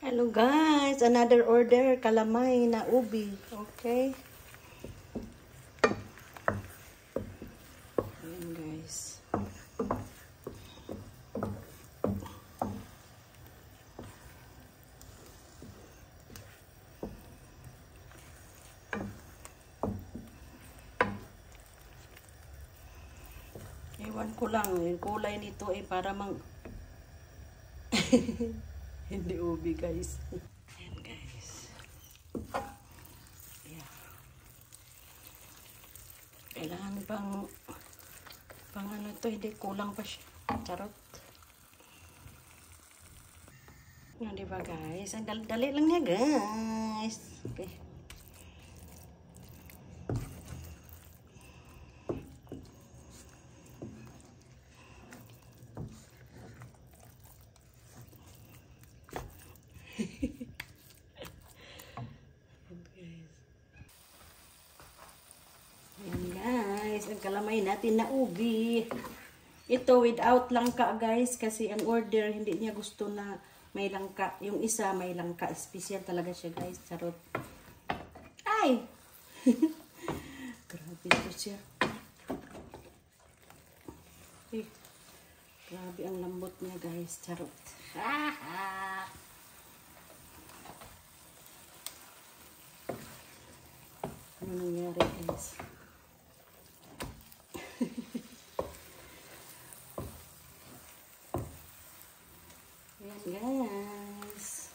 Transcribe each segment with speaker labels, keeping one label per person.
Speaker 1: Hello guys, another order, kalamay na ubi. Okay. Ayan guys. Ewan ko lang, yung kulay nito ay para mang hindi ubi guys. Ayan guys. Yeah. Kailangan pang ano ito, hindi kulang pa siya. Charot. Yan diba guys? Ang dali lang niya guys. Okay. Ayan guys, ang kalamay natin na ubi. Ito without langka guys, kasi ang order hindi niya gusto na may langka. Yung isa may langka, special talaga siya guys. Charot. Ay! Grabe ito siya. Eh, grabe ang lambot niya guys. Charot. Ano nangyari guys? Ayan guys.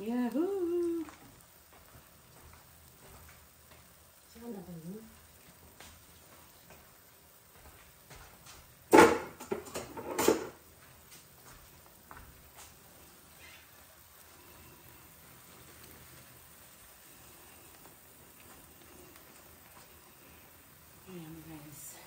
Speaker 1: Yahoo! Saan na ba yun? Ayan guys.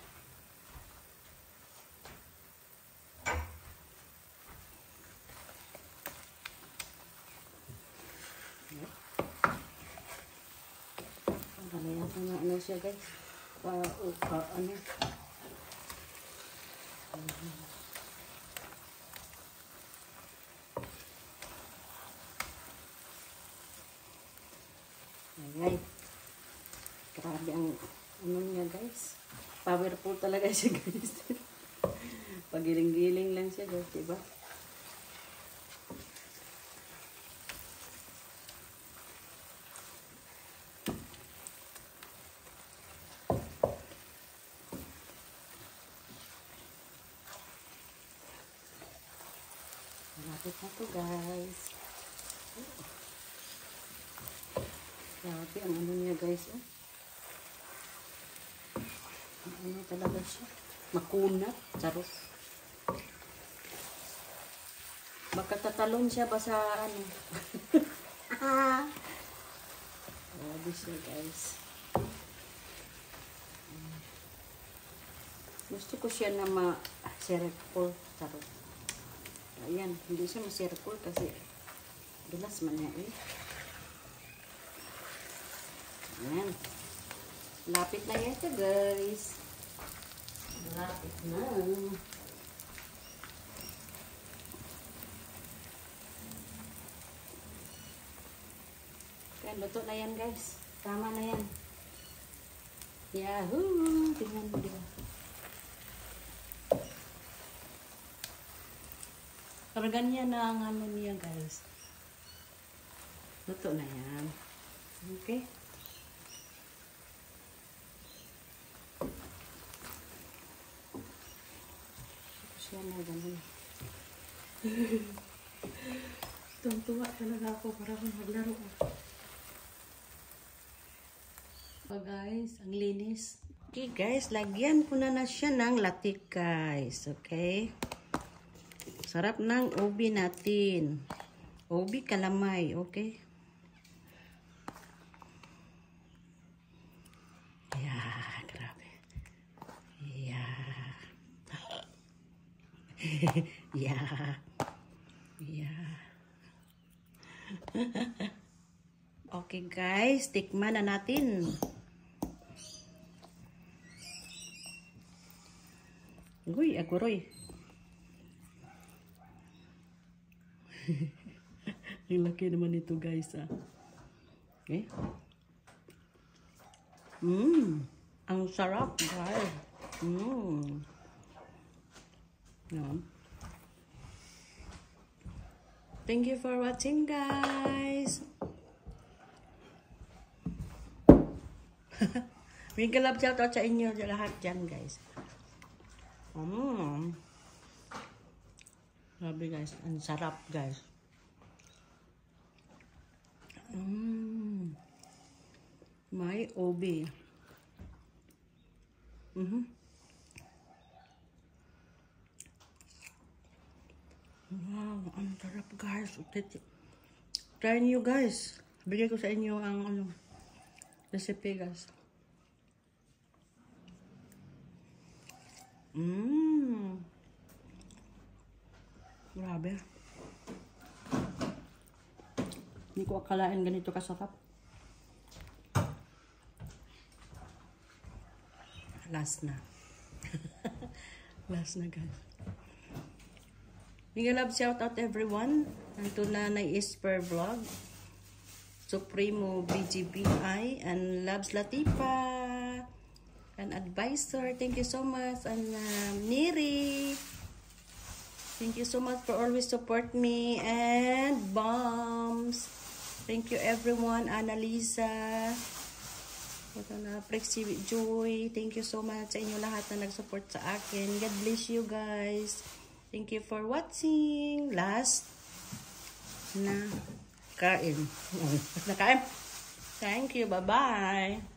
Speaker 1: Ano siya guys? Ano? Ayan. Grabe ang ano niya guys. Powerful talaga siya guys. Pagiling-giling lang siya guys, diba? Malapit na to guys. Grabe ang ano niya guys. Ano talaga siya? Makunat. Charot. Baka tatalon siya ba sa ano? Grabe siya guys. Gusto ko siya na ma-circle. Charot. Ayan, hindi siya ma-circle kasi dulas man niya eh. Ayan. Lapit na yan ito guys. Lapit na. Ayan, luto na yan guys. Tama na yan. Yahoo! Tingnan mo diba? Pero ganyan na ang ano niya guys. Luto na yan. Okay? Siya na ganun. Tuntua talaga ako para akong maglaro. So guys, ang linis. Okay guys, lagyan ko na siya ng latik guys. Okay? Sarap ng ubi natin. Ubi kalamay, okay? Yeah, grabe. Yeah. Yeah. Yeah. Okay guys, tikman na natin. Uy, aguroy. Ang laki naman ito guys ah. Okay. Ang sarap guys. Yeah. Thank you for watching guys. May galap shoutout sa inyo lahat dyan guys. Sabi guys, ang sarap guys. May OB. Wow, ang sarap guys. Try nyo guys. Bigay ko sa inyo ang recipe guys. Grabe. Hindi ko akalain ganito kasarap. Last na. Last na guys. Mega love shout out everyone. Ito na Esper Vlog. Supremo BGBI and Loves Latifa. An advisor. Thank you so much. And Neri. Thank you so much for always support me. And Bombs. Thank you everyone. Annalisa. Ito na, Prexy Joy. Thank you so much sa inyo lahat na nag-support sa akin. God bless you guys. Thank you for watching. Last na kain. Nakain. Thank you. Bye-bye.